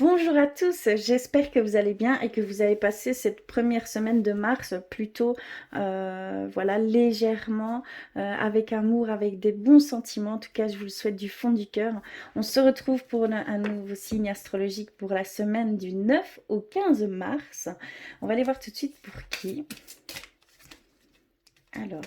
Bonjour à tous, j'espère que vous allez bien et que vous avez passé cette première semaine de mars plutôt voilà, légèrement, avec amour, avec des bons sentiments. En tout cas, je vous le souhaite du fond du cœur. On se retrouve pour un nouveau signe astrologique pour la semaine du 9 au 15 mars. On va aller voir tout de suite pour qui. Alors,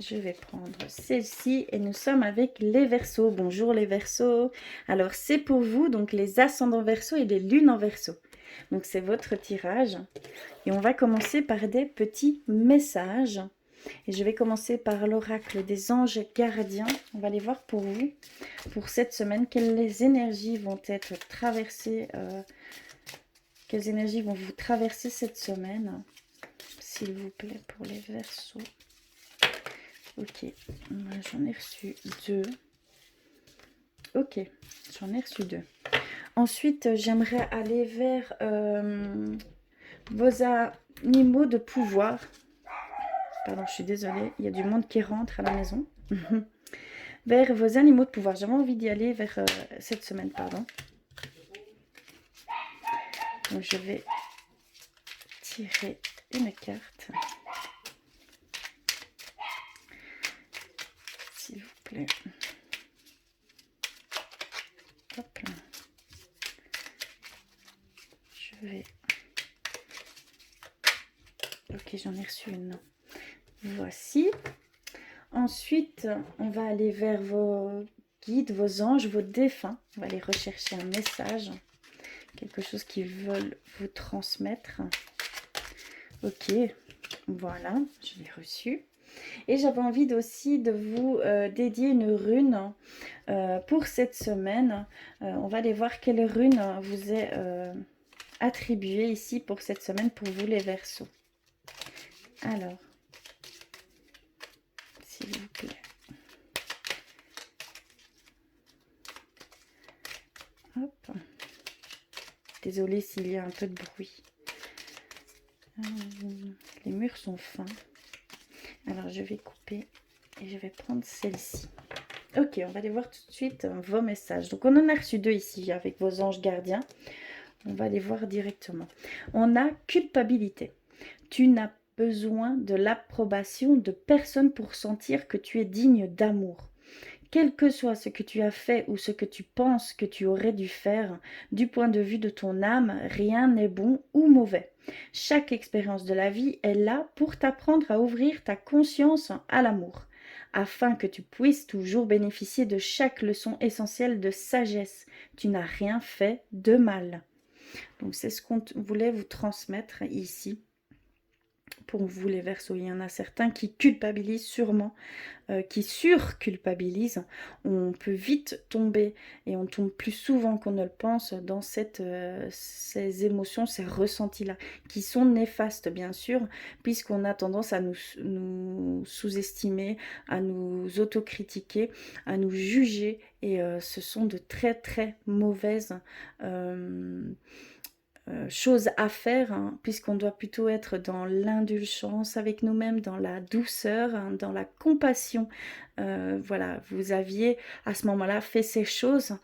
je vais prendre celle-ci et nous sommes avec les Verseaux. Bonjour les Verseaux. Alors c'est pour vous, donc les ascendants Verseaux et les lunes en Verseau. Donc c'est votre tirage. Et on va commencer par des petits messages. Et je vais commencer par l'oracle des anges gardiens. On va aller voir pour vous, pour cette semaine, quelles énergies vont être traversées. Quelles énergies vont vous traverser cette semaine, s'il vous plaît, pour les Verseaux. Ok, j'en ai reçu 2. Ok, j'en ai reçu 2. Ensuite, j'aimerais aller vers vos animaux de pouvoir. Pardon, je suis désolée, il y a du monde qui rentre à la maison. Vers vos animaux de pouvoir. J'avais envie d'y aller vers cette semaine, pardon. Donc, je vais tirer une carte. S'il vous plaît. Hop là. Je vais... Ok, j'en ai reçu une. Voici. Ensuite, on va aller vers vos guides, vos anges, vos défunts. On va aller rechercher un message. Quelque chose qu'ils veulent vous transmettre. Ok, voilà, je l'ai reçu. Et j'avais envie aussi de vous dédier une rune pour cette semaine. On va aller voir quelle rune vous est attribuée ici pour cette semaine pour vous les Verseaux. Alors, s'il vous plaît. Hop. Désolée s'il y a un peu de bruit. Les murs sont fins. Alors, je vais couper et je vais prendre celle-ci. Ok, on va aller voir tout de suite vos messages. Donc, on en a reçu 2 ici avec vos anges gardiens. On va les voir directement. On a culpabilité. Tu n'as besoin de l'approbation de personne pour sentir que tu es digne d'amour. Quel que soit ce que tu as fait ou ce que tu penses que tu aurais dû faire, du point de vue de ton âme, rien n'est bon ou mauvais. Chaque expérience de la vie est là pour t'apprendre à ouvrir ta conscience à l'amour, afin que tu puisses toujours bénéficier de chaque leçon essentielle de sagesse. Tu n'as rien fait de mal. Donc c'est ce qu'on voulait vous transmettre ici. Pour vous les Verseaux, il y en a certains qui culpabilisent sûrement, qui surculpabilisent. On peut vite tomber, et on tombe plus souvent qu'on ne le pense, dans ces émotions, ces ressentis-là, qui sont néfastes bien sûr, puisqu'on a tendance à nous sous-estimer, à nous autocritiquer, à nous juger, et ce sont de très très mauvaises chose à faire, hein, puisqu'on doit plutôt être dans l'indulgence avec nous-mêmes, dans la douceur, hein, dans la compassion. Voilà, vous aviez à ce moment-là fait ces choses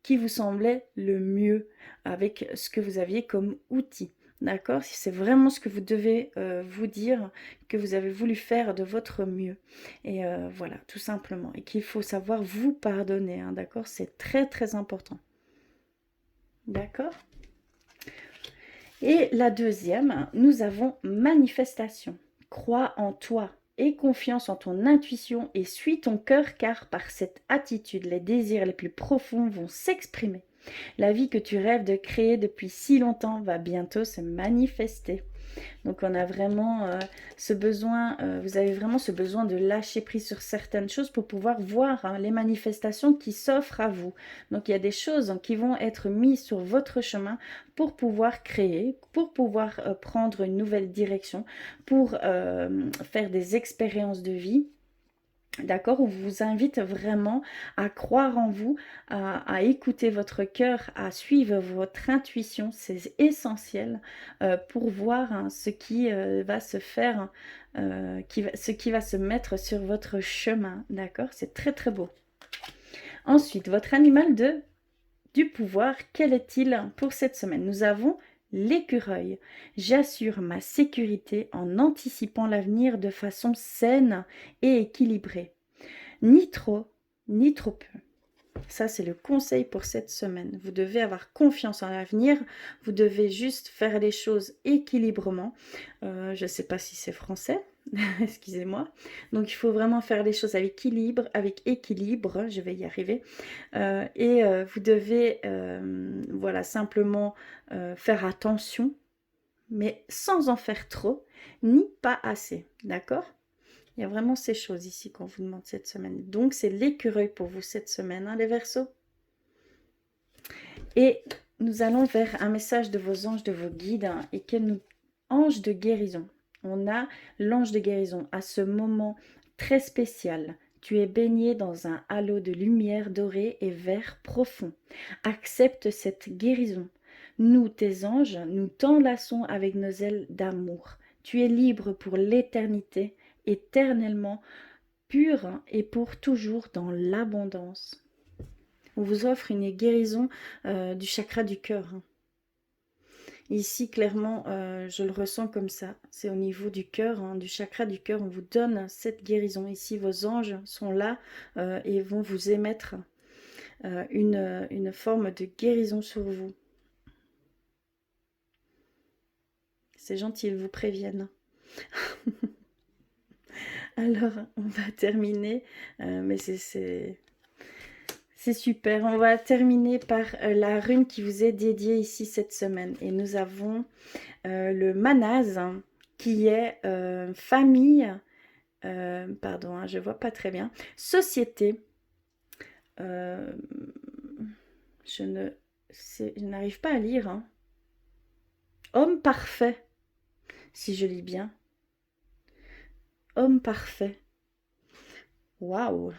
qui vous semblaient le mieux avec ce que vous aviez comme outil. D'accord? Si c'est vraiment ce que vous devez vous dire, que vous avez voulu faire de votre mieux. Et voilà, tout simplement. Et qu'il faut savoir vous pardonner. Hein, d'accord? C'est très très important. D'accord? Et la deuxième, nous avons manifestation. Crois en toi, aie confiance en ton intuition et suis ton cœur, car par cette attitude, les désirs les plus profonds vont s'exprimer. La vie que tu rêves de créer depuis si longtemps va bientôt se manifester. Donc on a vraiment ce besoin, vous avez vraiment ce besoin de lâcher prise sur certaines choses pour pouvoir voir, hein, les manifestations qui s'offrent à vous. Donc il y a des choses, hein, qui vont être mises sur votre chemin pour pouvoir créer, pour pouvoir prendre une nouvelle direction, pour faire des expériences de vie. D'accord, on vous invite vraiment à croire en vous, à écouter votre cœur, à suivre votre intuition. C'est essentiel pour voir, hein, ce qui va se faire, ce qui va se mettre sur votre chemin. D'accord, c'est très très beau. Ensuite, votre animal du pouvoir, quel est-il pour cette semaine? Nous avons l'écureuil. J'assure ma sécurité en anticipant l'avenir de façon saine et équilibrée. Ni trop, ni trop peu. Ça, c'est le conseil pour cette semaine. Vous devez avoir confiance en l'avenir. Vous devez juste faire les choses équilibrement. Je ne sais pas si c'est français. Excusez-moi. Donc, il faut vraiment faire les choses avec équilibre. Je vais y arriver. Vous devez, voilà, simplement faire attention, mais sans en faire trop, ni pas assez. D'accord? Il y a vraiment ces choses ici qu'on vous demande cette semaine. Donc, c'est l'écureuil pour vous cette semaine, hein, les Verseaux. Et nous allons vers un message de vos anges, de vos guides, hein, et ange de guérison. On a l'ange de guérison à ce moment très spécial. Tu es baigné dans un halo de lumière dorée et vert profond. Accepte cette guérison. Nous, tes anges, nous t'enlaçons avec nos ailes d'amour. Tu es libre pour l'éternité, éternellement pur et pour toujours dans l'abondance. On vous offre une guérison du chakra du cœur. Ici, clairement, je le ressens comme ça. C'est au niveau du cœur, hein, du chakra du cœur. On vous donne cette guérison. Ici, vos anges sont là et vont vous émettre une forme de guérison sur vous. C'est gentil, ils vous préviennent. Alors, on va terminer, mais c'est super. On va terminer par la rune qui vous est dédiée ici cette semaine. Et nous avons le manaz qui est famille, pardon, hein, je ne vois pas très bien, société. Je n'arrive pas à lire. Hein. Homme parfait, si je lis bien. Homme parfait. Waouh!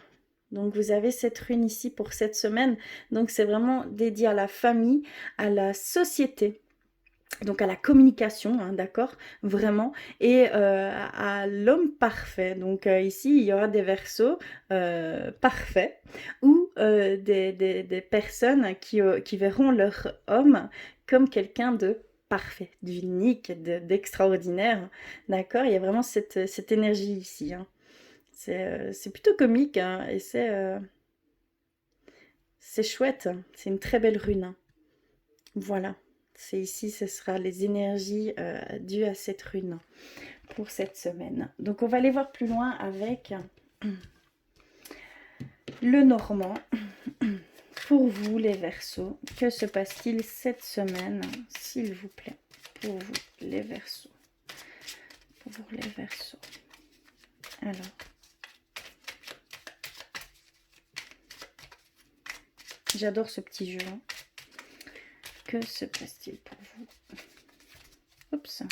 Donc vous avez cette rune ici pour cette semaine. Donc c'est vraiment dédié à la famille, à la société. Donc à la communication, hein, d'accord, vraiment, et à l'homme parfait. Donc ici, il y aura des Verseaux parfaits ou des personnes qui verront leur homme comme quelqu'un de parfait, d'unique, d'extraordinaire, d'accord. Il y a vraiment cette énergie ici. Hein. C'est plutôt comique hein, et c'est chouette. C'est une très belle rune. Hein. Voilà. C'est ici, ce sera les énergies dues à cette rune pour cette semaine. Donc, on va aller voir plus loin avec le Normand. Pour vous, les Verseaux, que se passe-t-il cette semaine, s'il vous plaît, pour vous, les Verseaux. Pour vous, les Verseaux. Alors. J'adore ce petit jeu. Hein. Que se passe-t-il pour vous? Oups.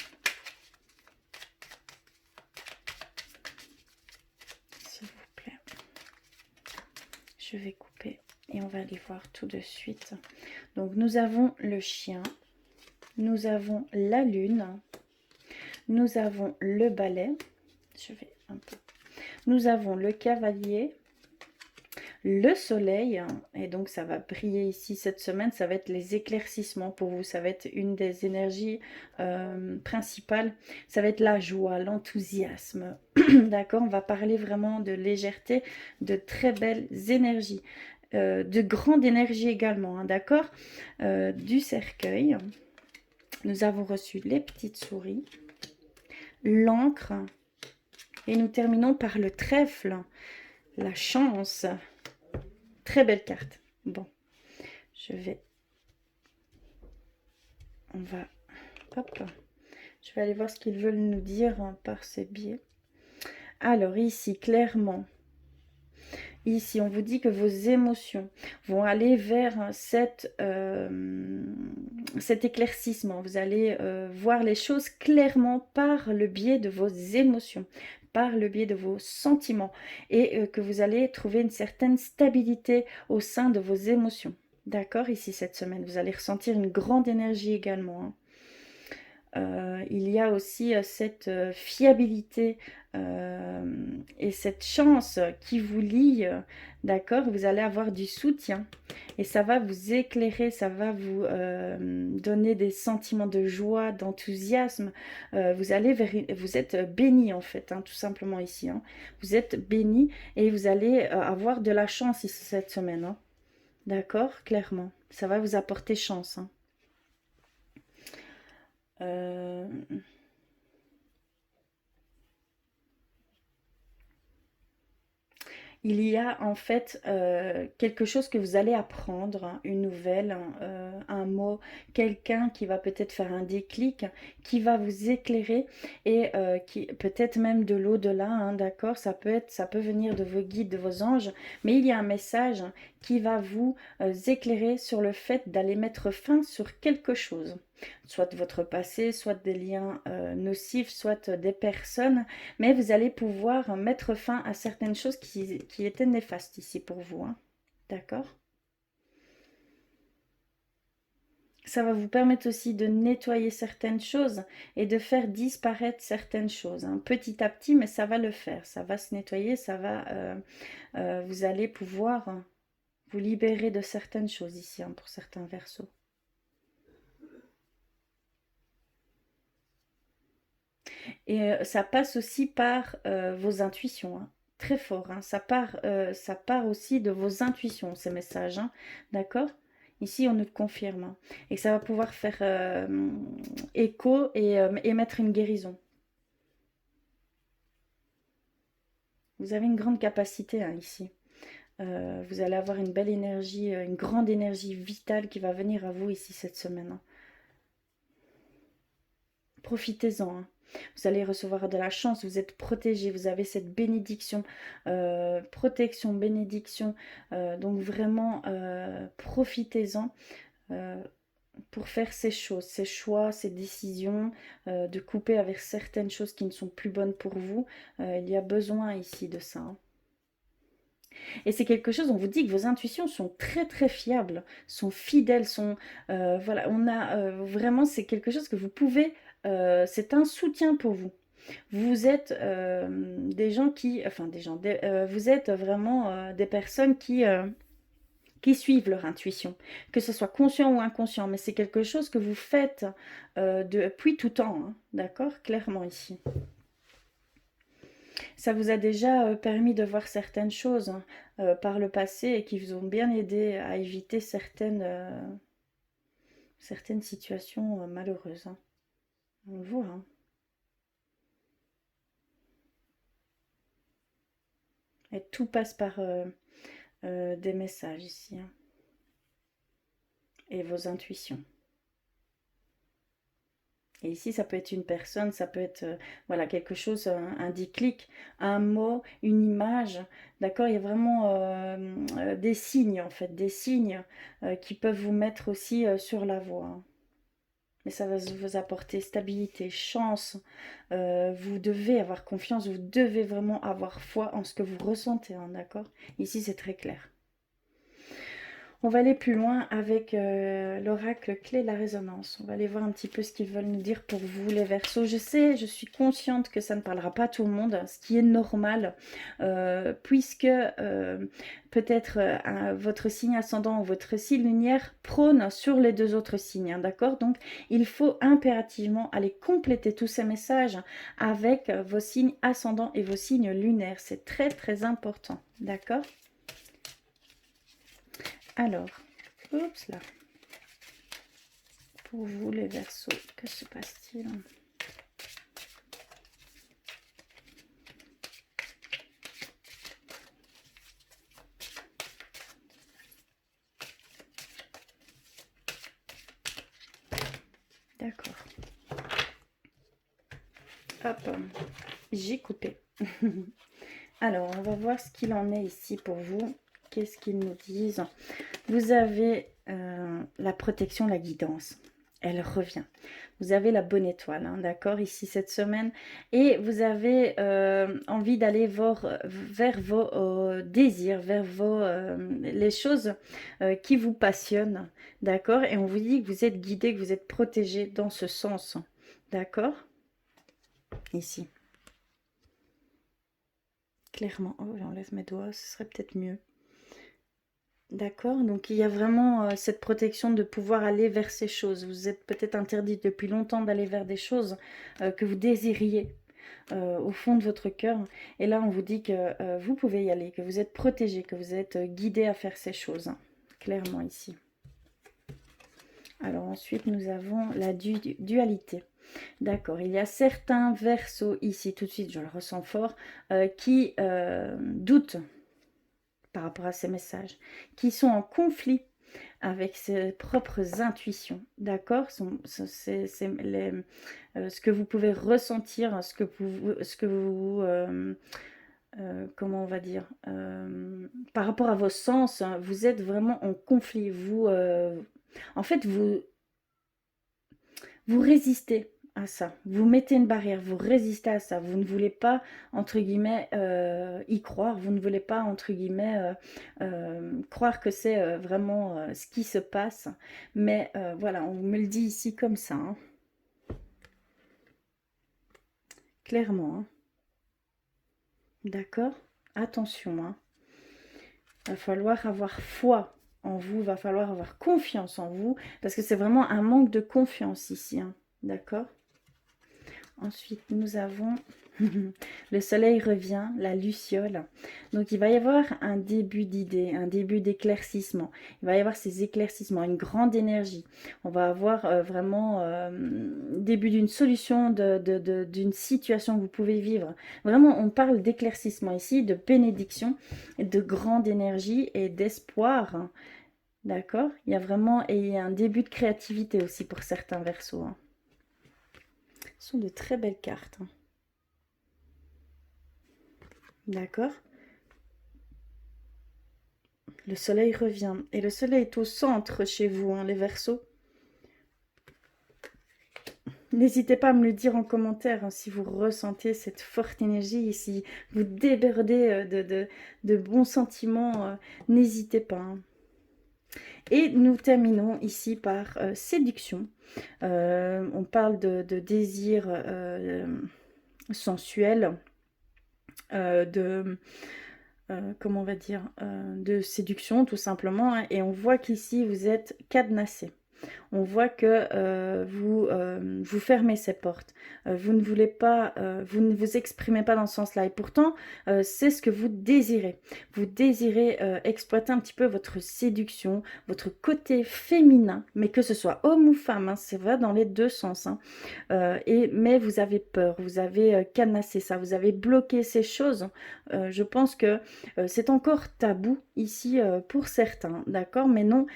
S'il vous plaît. Je vais couper et on va aller voir tout de suite. Donc, nous avons le chien. Nous avons la lune. Nous avons le balai. Je vais un peu. Nous avons le cavalier. Le soleil, et donc ça va briller ici cette semaine, ça va être les éclaircissements pour vous, ça va être une des énergies principales, ça va être la joie, l'enthousiasme, d'accord, on va parler vraiment de légèreté, de très belles énergies, de grande énergie également, hein, d'accord, du cercueil, nous avons reçu les petites souris, l'encre, et nous terminons par le trèfle, la chance. Très belle carte. Bon, on va, hop, je vais aller voir ce qu'ils veulent nous dire par ces biais. Alors ici, clairement, ici, on vous dit que vos émotions vont aller vers cet éclaircissement. Vous allez voir les choses clairement par le biais de vos émotions, par le biais de vos sentiments et que vous allez trouver une certaine stabilité au sein de vos émotions. D'accord, ici cette semaine, vous allez ressentir une grande énergie également. Hein. il y a aussi cette fiabilité et cette chance qui vous lie, d'accord? Vous allez avoir du soutien et ça va vous éclairer, ça va vous donner des sentiments de joie, d'enthousiasme. Vous êtes béni en fait, hein, tout simplement ici, hein. Vous êtes béni et vous allez avoir de la chance ici cette semaine, hein. D'accord? Clairement, ça va vous apporter chance, hein. Euh, Il y a en fait quelque chose que vous allez apprendre, hein, une nouvelle, hein, un mot, quelqu'un qui va peut-être faire un déclic, qui va vous éclairer et qui peut-être même de l'au-delà, hein, d'accord, ça peut venir de vos guides, de vos anges, mais il y a un message qui va vous éclairer sur le fait d'aller mettre fin sur quelque chose, soit de votre passé, soit des liens nocifs, soit des personnes, mais vous allez pouvoir mettre fin à certaines choses qui étaient néfastes ici pour vous, hein. D'accord? Ça va vous permettre aussi de nettoyer certaines choses et de faire disparaître certaines choses, hein, petit à petit, mais ça va le faire. Ça va se nettoyer, vous allez pouvoir vous libérer de certaines choses ici, hein, pour certains versos. Et ça passe aussi par vos intuitions, hein. Très fort, hein. Ça part aussi de vos intuitions, ces messages, hein. D'accord? Ici, on nous le confirme, hein. Et que ça va pouvoir faire écho et émettre une guérison. Vous avez une grande capacité, hein, ici. Vous allez avoir une belle énergie, une grande énergie vitale qui va venir à vous ici cette semaine, hein. Profitez-en, hein. Vous allez recevoir de la chance, vous êtes protégé, vous avez cette bénédiction, protection, bénédiction. Donc vraiment, profitez-en euh, pour faire ces choses, ces choix, ces décisions, de couper avec certaines choses qui ne sont plus bonnes pour vous. Il y a besoin ici de ça, hein. Et c'est quelque chose, on vous dit que vos intuitions sont très très fiables, sont fidèles, voilà, on a vraiment, c'est quelque chose que vous pouvez, c'est un soutien pour vous. Vous êtes des gens qui, enfin des gens, vous êtes vraiment des personnes qui suivent leur intuition, que ce soit conscient ou inconscient, mais c'est quelque chose que vous faites depuis tout temps, hein, d'accord, clairement ici. Ça vous a déjà permis de voir certaines choses, hein, par le passé et qui vous ont bien aidé à éviter certaines situations malheureuses, hein. On le voit, hein. Et tout passe par des messages ici, hein, et vos intuitions. Et ici, ça peut être une personne, ça peut être voilà, quelque chose, un déclic, un mot, une image. D'accord? Il y a vraiment des signes, en fait, des signes qui peuvent vous mettre aussi sur la voie, hein. Mais ça va vous apporter stabilité, chance. Vous devez avoir confiance, vous devez vraiment avoir foi en ce que vous ressentez, hein, d'accord? Ici, c'est très clair. On va aller plus loin avec l'oracle clé de la résonance. On va aller voir un petit peu ce qu'ils veulent nous dire pour vous, les Verseaux. Je sais, je suis consciente que ça ne parlera pas à tout le monde, ce qui est normal, puisque peut-être votre signe ascendant ou votre signe lunaire prône sur les deux autres signes, hein, d'accord? Donc, il faut impérativement aller compléter tous ces messages avec vos signes ascendants et vos signes lunaires. C'est très, très important, d'accord? Alors, oups là, pour vous les Verseaux, que se passe-t-il? D'accord. Hop, j'ai coupé. Alors, on va voir ce qu'il en est ici pour vous. Qu'est-ce qu'ils nous disent? Vous avez la protection, la guidance. Elle revient. Vous avez la bonne étoile, hein, d'accord, ici cette semaine. Et vous avez envie d'aller vers vos désirs, vers les choses qui vous passionnent, d'accord. Et on vous dit que vous êtes guidé, que vous êtes protégé dans ce sens, D'accord? Ici. Clairement. Oh, j'enlève mes doigts, ce serait peut-être mieux. D'accord? Donc il y a vraiment cette protection de pouvoir aller vers ces choses. Vous êtes peut-être interdit depuis longtemps d'aller vers des choses que vous désiriez au fond de votre cœur. Et là, on vous dit que vous pouvez y aller, que vous êtes protégé, que vous êtes guidé à faire ces choses. Clairement ici. Alors ensuite, nous avons la dualité. D'accord, il y a certains verseaux ici, tout de suite, je le ressens fort, qui doutent par rapport à ces messages, qui sont en conflit avec ses propres intuitions, d'accord? C'est ce que vous pouvez ressentir, comment on va dire, par rapport à vos sens, hein, vous êtes vraiment en conflit. En fait, vous résistez à ça. Vous mettez une barrière, vous résistez à ça. Vous ne voulez pas, entre guillemets, y croire. Vous ne voulez pas, entre guillemets, croire que c'est vraiment ce qui se passe. Mais voilà, on me le dit ici comme ça, hein. Clairement, hein. D'accord? Attention, hein. Il va falloir avoir foi en vous, il va falloir avoir confiance en vous, parce que c'est vraiment un manque de confiance ici, hein. D'accord? Ensuite, nous avons le soleil revient, la luciole. Donc, il va y avoir un début d'idée, un début d'éclaircissement. Il va y avoir ces éclaircissements, une grande énergie. On va avoir vraiment début d'une solution, d'une situation que vous pouvez vivre. Vraiment, on parle d'éclaircissement ici, de bénédiction, de grande énergie et d'espoir. D'accord? Il y a vraiment et un début de créativité aussi pour certains versos, hein. Ce sont de très belles cartes, hein. D'accord? Le soleil revient. Et le soleil est au centre chez vous, hein, les Verseaux. N'hésitez pas à me le dire en commentaire hein, si vous ressentez cette forte énergie et si vous débordez de bons sentiments. N'hésitez pas, hein. Et nous terminons ici par séduction. On parle de désir sensuel, comment on va dire, de séduction tout simplement, hein, et on voit qu'ici vous êtes cadenassé. On voit que vous fermez ces portes. Vous ne voulez pas, vous ne vous exprimez pas dans ce sens-là. Et pourtant, c'est ce que vous désirez. Vous désirez exploiter un petit peu votre séduction, votre côté féminin, mais que ce soit homme ou femme, hein, c'est vrai dans les deux sens, hein. Mais vous avez peur, vous avez cadenassé ça, vous avez bloqué ces choses. Je pense que c'est encore tabou ici pour certains, d'accord? Mais non,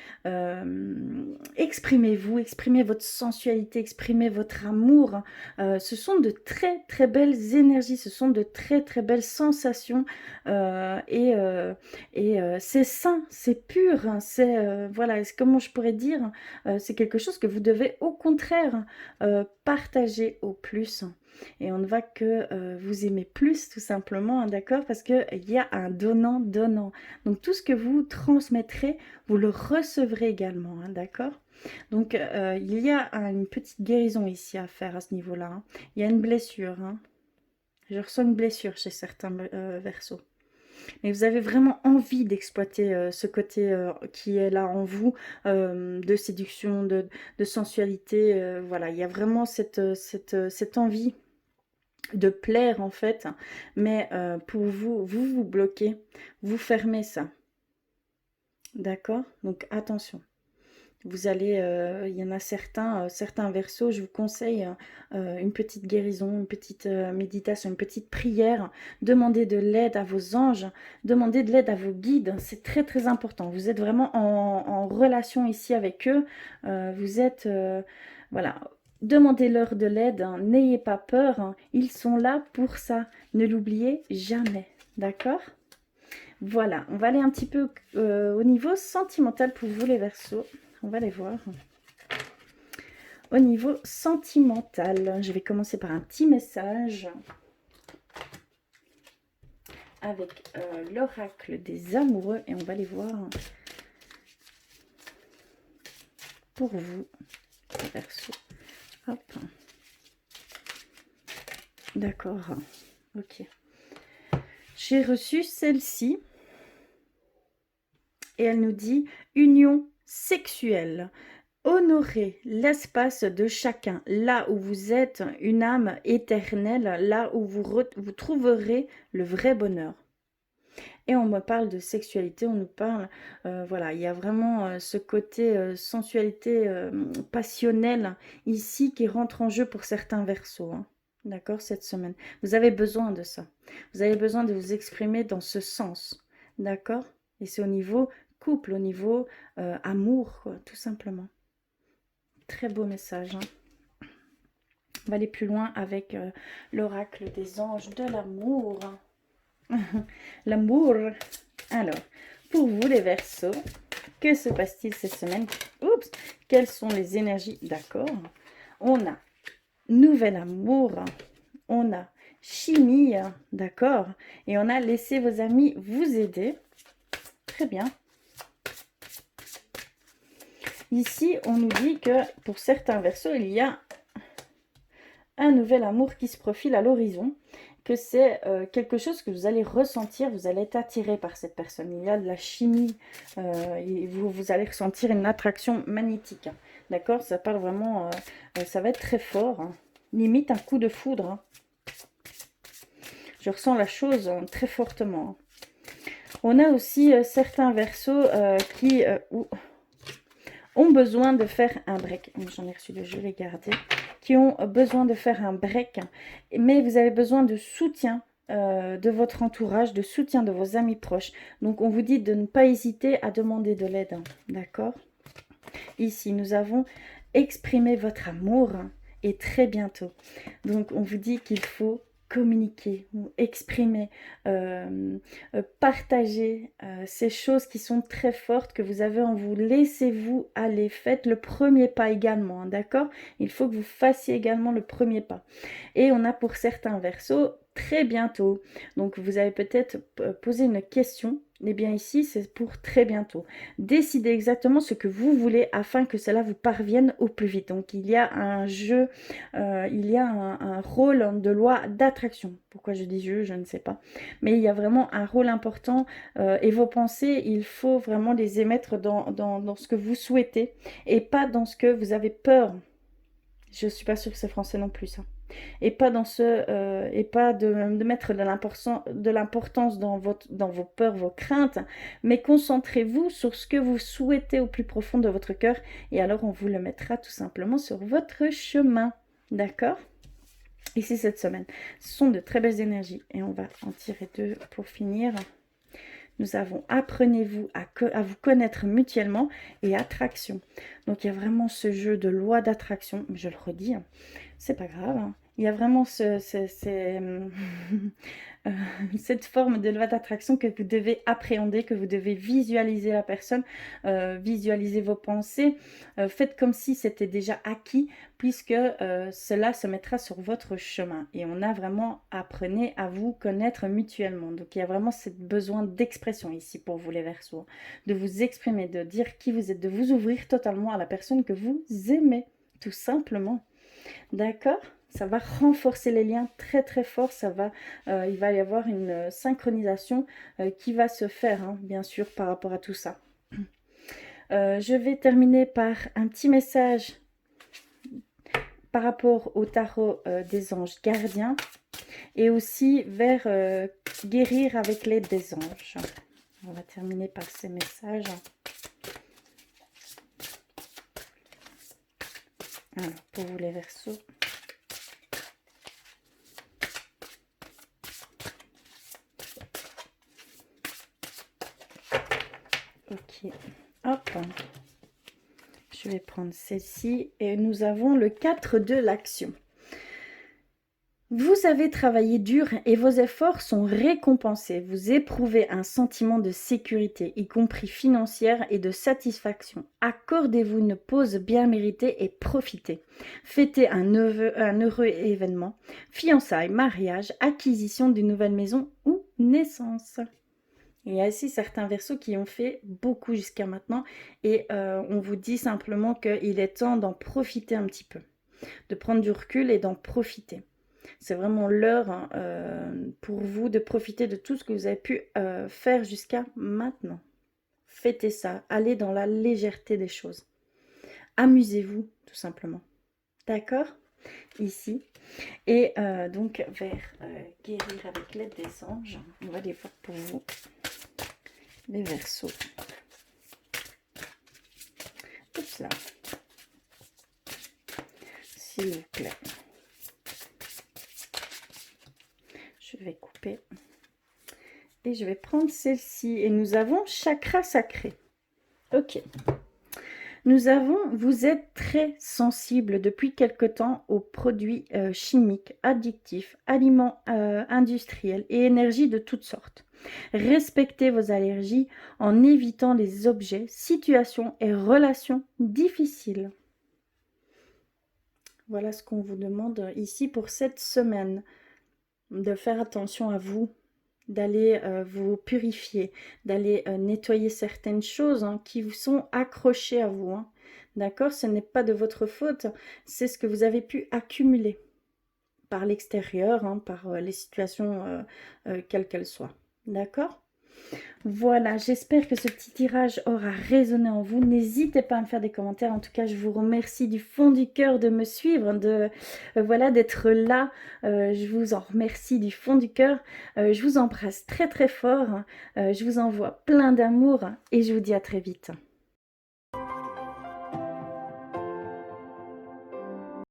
exprimez-vous, exprimez votre sensualité, exprimez votre amour. Ce sont de très très belles énergies, ce sont de très très belles sensations c'est sain, c'est pur, hein, voilà, comment je pourrais dire, c'est quelque chose que vous devez au contraire partager au plus. Et on ne va que vous aimer plus tout simplement, hein, d'accord? Parce qu'il y a un donnant-donnant. Donc tout ce que vous transmettrez, vous le recevrez également, hein, d'accord? Donc il y a une petite guérison ici à faire à ce niveau-là, hein. Il y a une blessure, hein. Je ressens une blessure chez certains Verseaux. Mais vous avez vraiment envie d'exploiter ce côté qui est là en vous, de séduction, de sensualité. Voilà, il y a vraiment cette envie de plaire en fait. Mais pour vous bloquez, vous fermez ça. D'accord? Donc attention. Vous allez, il y en a certains Verseaux, je vous conseille une petite guérison, une petite méditation, une petite prière. Demandez de l'aide à vos anges, demandez de l'aide à vos guides, c'est très très important. Vous êtes vraiment en relation ici avec eux, vous êtes, voilà, demandez-leur de l'aide, hein. N'ayez pas peur, hein. Ils sont là pour ça, ne l'oubliez jamais, d'accord? Voilà, on va aller un petit peu au niveau sentimental pour vous les Verseaux. On va les voir. Au niveau sentimental, je vais commencer par un petit message avec l'oracle des amoureux et on va les voir pour vous, Verseau. Hop. D'accord. Ok. J'ai reçu celle-ci. Et elle nous dit union sexuelle. Honorez l'espace de chacun, là où vous êtes une âme éternelle, là où vous trouverez le vrai bonheur. Et on me parle de sexualité, on nous parle, voilà, il y a vraiment ce côté sensualité passionnelle ici qui rentre en jeu pour certains versos, hein. D'accord, cette semaine. Vous avez besoin de ça. Vous avez besoin de vous exprimer dans ce sens. D'accord? Et c'est au niveau couple, au niveau amour, quoi, tout simplement. Très beau message, hein. On va aller plus loin avec l'oracle des anges de l'amour. L'amour. Alors, pour vous les Verseaux, que se passe-t-il cette semaine? Oups, quelles sont les énergies? D'accord. On a nouvel amour, on a chimie, d'accord, et on a laissé vos amis vous aider. Très bien. Ici, on nous dit que pour certains Verseaux, il y a un nouvel amour qui se profile à l'horizon, que c'est quelque chose que vous allez ressentir, vous allez être attiré par cette personne. Il y a de la chimie, et vous allez ressentir une attraction magnétique. Hein. D'accord? Ça parle vraiment, ça va être très fort, hein. Limite un coup de foudre. Hein. Je ressens la chose très fortement. On a aussi certains Verseaux qui ont besoin de faire un break. J'en ai reçu deux, je vais les garder. Qui ont besoin de faire un break, mais vous avez besoin de soutien de votre entourage, de soutien de vos amis proches. Donc, on vous dit de ne pas hésiter à demander de l'aide, hein. D'accord? Ici, nous avons exprimé votre amour, hein, et très bientôt. Donc, on vous dit qu'il faut communiquer, exprimer, partager ces choses qui sont très fortes que vous avez en vous. Laissez-vous aller, faites le premier pas également, hein, d'accord? Il faut que vous fassiez également le premier pas. Et on a pour certains Verseaux très bientôt. Donc vous avez peut-être posé une question. Eh bien ici, c'est pour très bientôt. Décidez exactement ce que vous voulez afin que cela vous parvienne au plus vite. Donc il y a un jeu, il y a un rôle de loi d'attraction. Pourquoi je dis jeu, je ne sais pas. Mais il y a vraiment un rôle important et vos pensées, il faut vraiment les émettre dans ce que vous souhaitez et pas dans ce que vous avez peur. Je ne suis pas sûre que c'est français non plus, ça. Et pas dans et pas de mettre de l'importance dans vos peurs, vos craintes, mais concentrez-vous sur ce que vous souhaitez au plus profond de votre cœur, et alors on vous le mettra tout simplement sur votre chemin. D'accord? Ici cette semaine, ce sont de très belles énergies, et on va en tirer deux pour finir. Nous avons apprenez-vous à vous connaître mutuellement et attraction. Donc il y a vraiment ce jeu de loi d'attraction, je le redis, hein, c'est pas grave, hein. Il y a vraiment cette forme de loi d'attraction que vous devez appréhender, que vous devez visualiser la personne, visualiser vos pensées. Faites comme si c'était déjà acquis, puisque cela se mettra sur votre chemin. Et on a vraiment, apprenez à vous connaître mutuellement. Donc il y a vraiment ce besoin d'expression ici pour vous les Verseaux, de vous exprimer, de dire qui vous êtes, de vous ouvrir totalement à la personne que vous aimez, tout simplement. D'accord? Ça va renforcer les liens très très fort. Il va y avoir une synchronisation qui va se faire, hein, bien sûr, par rapport à tout ça. Je vais terminer par un petit message par rapport au tarot des anges gardiens et aussi vers guérir avec l'aide des anges. On va terminer par ces messages. Alors, pour vous les Verseaux. Ok, hop, je vais prendre celle-ci et nous avons le 4 de l'action. Vous avez travaillé dur et vos efforts sont récompensés. Vous éprouvez un sentiment de sécurité, y compris financière et de satisfaction. Accordez-vous une pause bien méritée et profitez. Fêtez un heureux événement, fiançailles, mariage, acquisition d'une nouvelle maison ou naissance. Il y a aussi certains Verseaux qui ont fait beaucoup jusqu'à maintenant et on vous dit simplement qu'il est temps d'en profiter un petit peu, de prendre du recul et d'en profiter. C'est vraiment l'heure hein, pour vous de profiter de tout ce que vous avez pu faire jusqu'à maintenant. Fêtez ça, allez dans la légèreté des choses. Amusez-vous, tout simplement. D'accord? Ici. Et donc, vers guérir avec l'aide des anges, on va les voir pour vous. Les Verseaux. Oups là. S'il vous plaît. Je vais couper. Et je vais prendre celle-ci. Et nous avons chakra sacré. Ok. Nous avons, vous êtes très sensible depuis quelque temps aux produits chimiques, addictifs, aliments industriels et énergies de toutes sortes. Respectez vos allergies en évitant les objets, situations et relations difficiles. Voilà ce qu'on vous demande ici pour cette semaine. De faire attention à vous, d'aller vous purifier, d'aller nettoyer certaines choses hein, qui vous sont accrochées à vous. Hein. D'accord? Ce n'est pas de votre faute, c'est ce que vous avez pu accumuler par l'extérieur, hein, par les situations quelles qu'elles soient. D'accord? Voilà, j'espère que ce petit tirage aura résonné en vous. N'hésitez pas à me faire des commentaires. En tout cas, je vous remercie du fond du cœur de me suivre, voilà, d'être là. Je vous en remercie du fond du cœur. Je vous embrasse très très fort. Je vous envoie plein d'amour et je vous dis à très vite.